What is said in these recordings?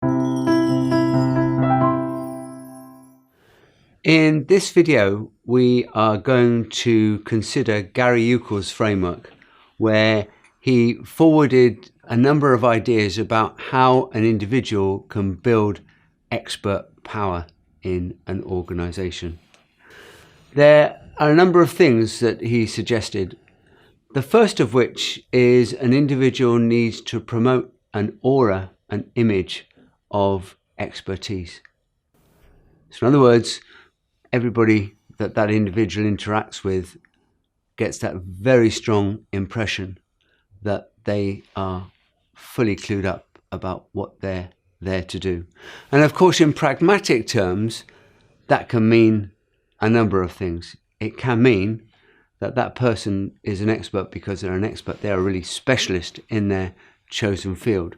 In this video, we are going to consider Gary Yukl's framework, where he forwarded a number of ideas about how an individual can build expert power in an organization. There are a number of things that he suggested. The first of which is an individual needs to promote an aura, an image of expertise. So in other words, everybody that individual interacts with gets that very strong impression that they are fully clued up about what they're there to do. And of course, in pragmatic terms, that can mean a number of things. It can mean that person is an expert because they're an expert. They're a really specialist in their chosen field.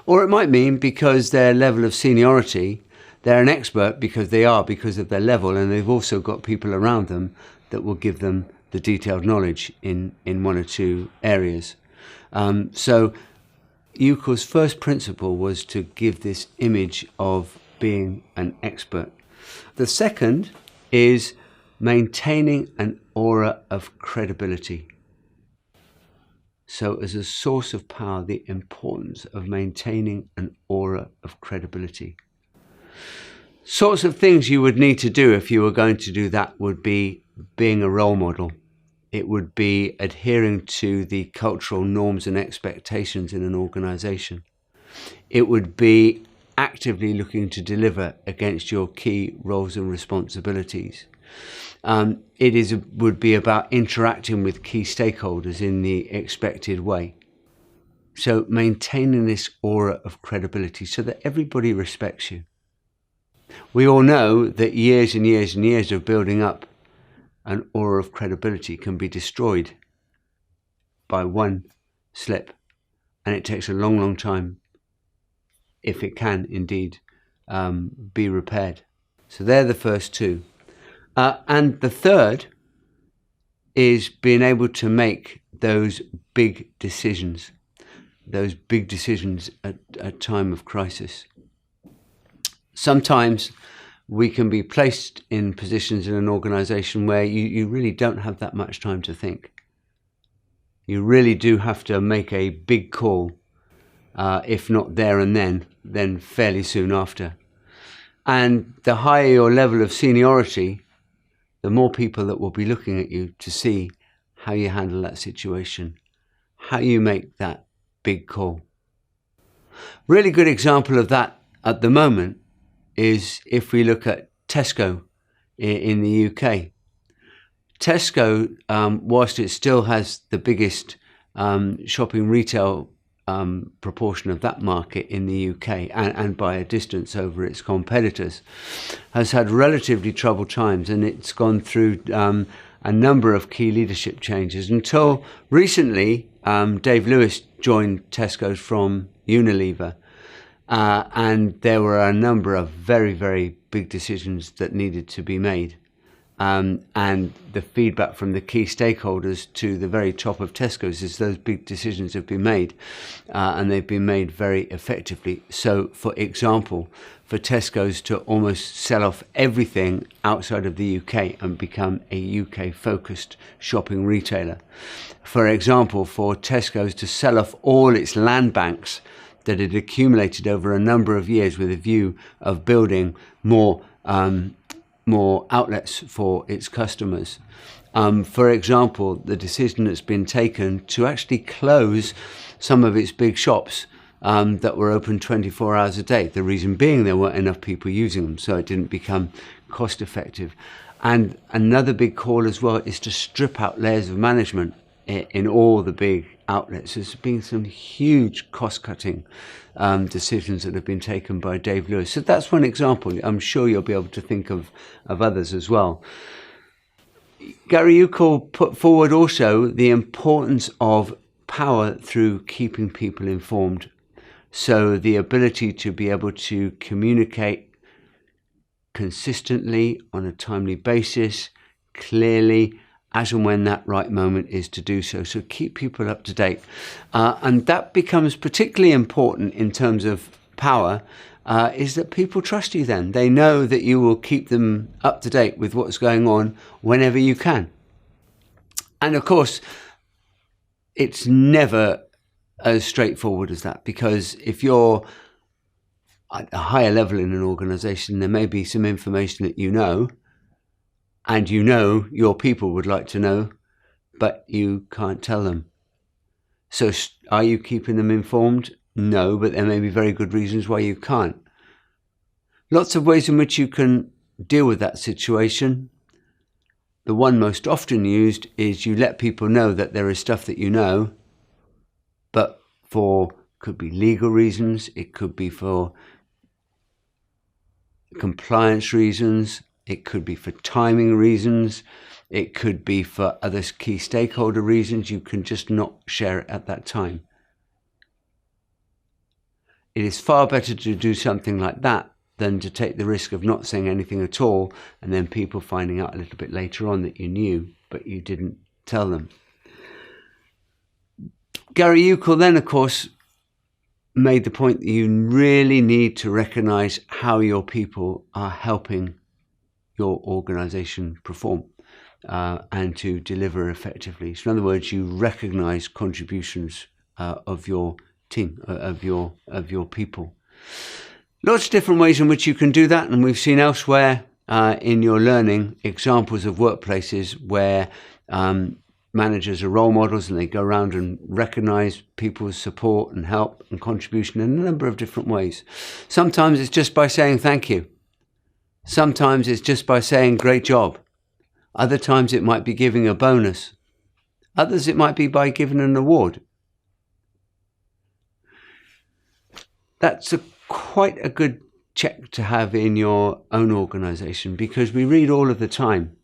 Or it might mean because their level of seniority, they're an expert because of their level, and they've also got people around them that will give them the detailed knowledge in one or two areas. So Yukl's first principle was to give this image of being an expert. The second is maintaining an aura of credibility. So as a source of power, the importance of maintaining an aura of credibility. Sorts of things you would need to do if you were going to do that would be being a role model. It would be adhering to the cultural norms and expectations in an organization. It would be actively looking to deliver against your key roles and responsibilities. Would be about interacting with key stakeholders in the expected way. So maintaining this aura of credibility so that everybody respects you. We all know that years and years and years of building up an aura of credibility can be destroyed by one slip. And it takes a long, long time, if it can indeed be repaired. So they're the first two. And the third is being able to make those big decisions at a time of crisis. Sometimes we can be placed in positions in an organization where you really don't have that much time to think. You really do have to make a big call, if not there and then fairly soon after. And the higher your level of seniority, the more people that will be looking at you to see how you handle that situation, how you make that big call. Really good example of that at the moment is if we look at Tesco in the UK. Tesco, whilst it still has the biggest shopping retail proportion of that market in the UK and by a distance over its competitors, has had relatively troubled times, and it's gone through a number of key leadership changes until recently. Dave Lewis joined Tesco from Unilever, and there were a number of very, very big decisions that needed to be made. And the feedback from the key stakeholders to the very top of Tesco's is those big decisions have been made, and they've been made very effectively. So, for example, for Tesco's to almost sell off everything outside of the UK and become a UK-focused shopping retailer. For example, for Tesco's to sell off all its land banks that had accumulated over a number of years with a view of building more outlets for its customers. For example, the decision that's been taken to actually close some of its big shops that were open 24 hours a day. The reason being there weren't enough people using them, so it didn't become cost effective. And another big call as well is to strip out layers of management in all the big outlets. There's been some huge cost-cutting decisions that have been taken by Dave Lewis. So that's one example. I'm sure you'll be able to think of others as well. Gary Yukl put forward also the importance of power through keeping people informed. So the ability to be able to communicate consistently on a timely basis, clearly, as and when that right moment is to do so. So keep people up to date. And that becomes particularly important in terms of power is that people trust you then. They know that you will keep them up to date with what's going on whenever you can. And of course, it's never as straightforward as that, because if you're at a higher level in an organization, there may be some information that you know, and you know your people would like to know, but you can't tell them. So are you keeping them informed? No, but there may be very good reasons why you can't. Lots of ways in which you can deal with that situation. The one most often used is you let people know that there is stuff that you know, but could be legal reasons, it could be for compliance reasons, it could be for timing reasons, it could be for other key stakeholder reasons. You can just not share it at that time. It is far better to do something like that than to take the risk of not saying anything at all and then people finding out a little bit later on that you knew, but you didn't tell them. Gary Yukl then, of course, made the point that you really need to recognize how your people are helping your organization perform and to deliver effectively. So in other words, you recognize contributions of your team, of your people. Lots of different ways in which you can do that, and we've seen elsewhere in your learning examples of workplaces where managers are role models and they go around and recognize people's support and help and contribution in a number of different ways. Sometimes it's just by saying thank you. Sometimes it's just by saying great job. Other times it might be giving a bonus. Others it might be by giving an award. That's quite a good check to have in your own organization, because we read all of the time.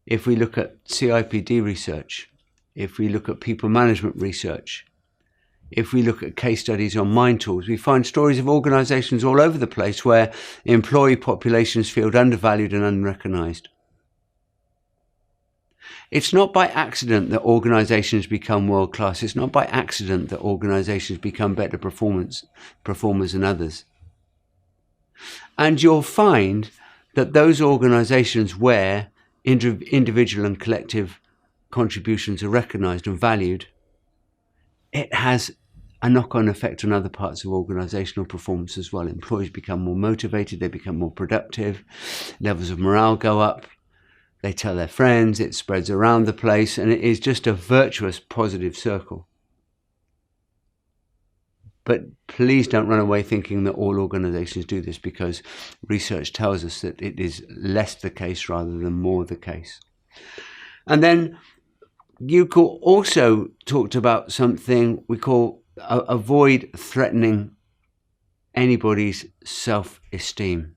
If we look at CIPD research, if we look at people management research, if we look at case studies on mind tools, we find stories of organizations all over the place where employee populations feel undervalued and unrecognized. It's not by accident that organizations become world-class. It's not by accident that organizations become better performers than others. And you'll find that those organizations where individual and collective contributions are recognized and valued, it has a knock-on effect on other parts of organizational performance as well. Employees become more motivated, they become more productive, levels of morale go up, they tell their friends, it spreads around the place, and it is just a virtuous, positive circle. But please don't run away thinking that all organizations do this, because research tells us that it is less the case rather than more the case. And then Yukl also talked about something we call avoid threatening anybody's self-esteem.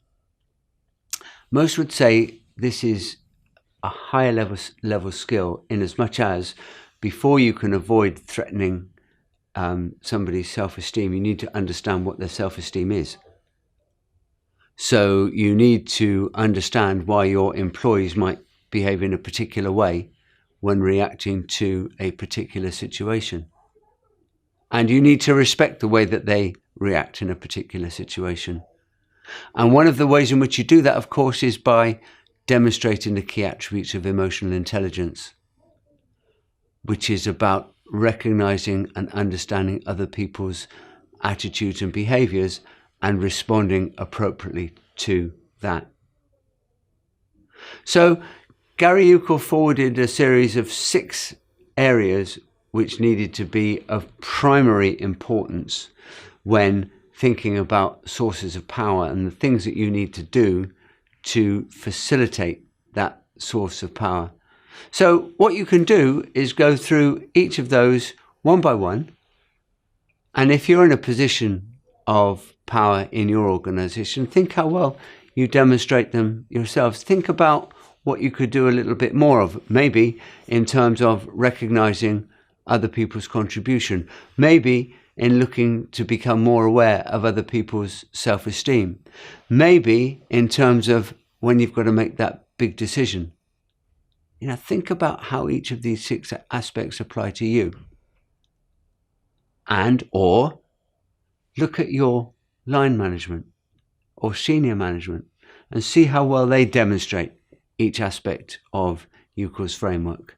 Most would say this is a higher level skill, in as much as before you can avoid threatening somebody's self-esteem, you need to understand what their self-esteem is. So you need to understand why your employees might behave in a particular way when reacting to a particular situation. And you need to respect the way that they react in a particular situation. And one of the ways in which you do that, of course, is by demonstrating the key attributes of emotional intelligence, which is about recognizing and understanding other people's attitudes and behaviors and responding appropriately to that. So Gary Yukl forwarded a series of 6 areas which needed to be of primary importance when thinking about sources of power and the things that you need to do to facilitate that source of power. So what you can do is go through each of those one by one. And if you're in a position of power in your organization, think how well you demonstrate them yourselves. Think about what you could do a little bit more of, maybe in terms of recognizing other people's contribution, maybe in looking to become more aware of other people's self-esteem, maybe in terms of when you've got to make that big decision. Think about how each of these 6 aspects apply to you. Or look at your line management. or senior management, and see how well they demonstrate each aspect of Yukl's framework.